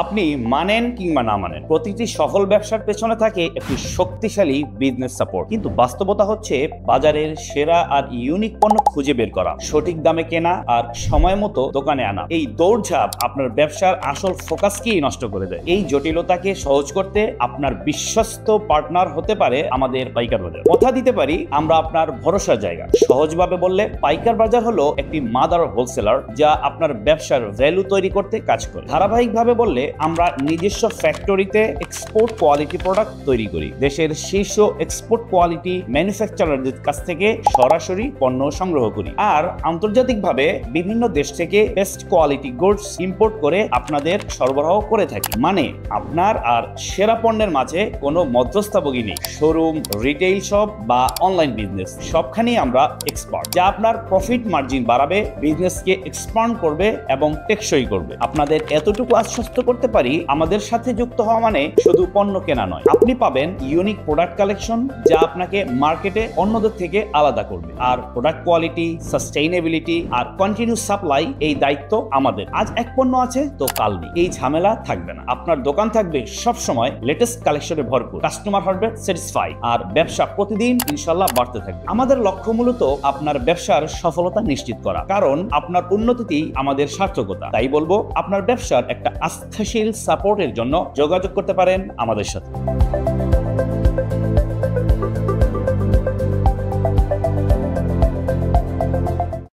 আপনি মানেন কিংবা না মানেন, প্রতিটি সফল ব্যবসার পেছনে থাকে একটি শক্তিশালী বিজনেস সাপোর্ট। কিন্তু বাস্তবতা হচ্ছে বাজারের সেরা আর ইউনিক পণ্য খুঁজে বের করা, সঠিক দামে কেনা আর সময় মতো দোকানে আনা। এই দৌড়ঝাঁপ আপনার ব্যবসার আসল ফোকাসকেই নষ্ট করে দেয়। এই জটিলতাকে সহজ করতে আপনার বিশ্বস্ত পার্টনার হতে পারে আমাদের পাইকার বাজার। কথা দিতে পারি আমরা আপনার ভরসার জায়গা। সহজভাবে বললে পাইকার বাজার হলো একটি মাদার হোলসেলার যা আপনার ব্যবসার ভ্যালু তৈরি করতে কাজ করে। ধারাবাহিকভাবে বললে আমরা নিজস্ব ফ্যাক্টরিতে এক্সপোর্ট কোয়ালিটি প্রোডাক্ট তৈরি করি, দেশের শীর্ষ এক্সপোর্ট কোয়ালিটি ম্যানুফ্যাকচারারদের কাছ থেকে সরাসরি পণ্য সংগ্রহ করি, আর আন্তর্জাতিকভাবে বিভিন্ন দেশ থেকে বেস্ট কোয়ালিটি গুডস ইম্পোর্ট করে আপনাদের সরবরাহ করে থাকি। মানে আপনার আর সেরা পণ্যের মাঝে কোনো মধ্যস্থভোগী নেই। শোরুম, রিটেইল শপ বা অনলাইন বিজনেস সবখানেই আমরা এক্সপার্ট, যা আপনার প্রফিট মার্জিন বাড়াবে, বিজনেসকে এক্সপান্ড করবে এবং টেকসই করবে। আপনাদের এতটুকু আশ্বস্ত করতে পারি, আমাদের সাথে যুক্ত হওয়া মানে শুধু পণ্য কেনা নয়, আপনি পাবেন ইউনিক প্রোডাক্ট কালেকশন যা আপনাকে মার্কেটে অন্যদের থেকে আলাদা করবে। আর প্রোডাক্ট কোয়ালিটি, সাস্টেইনেবিলিটি আর কন্টিনিউ সাপ্লাই, এই দায়িত্ব আমাদের। আজ এক পণ্য আছে তো কাল নেই, এই ঝামেলা থাকবে না। আপনার দোকান থাকবে সব সময় লেটেস্ট কালেকশনে ভরপুর, কাস্টমার হবে স্যাটিসফাই আর ব্যবসা প্রতিদিন ইনশাআল্লাহ বাড়তে থাকবে। আমাদের লক্ষ্য মূলত আপনার ব্যবসার সফলতা নিশ্চিত করা, কারণ আপনার উন্নতিতেই আমাদের সার্থকতা। তাই বলবো, আপনার ব্যবসার একটা আস্থাশীল সাপোর্টের জন্য যোগাযোগ করতে পারেন আমাদের সাথে।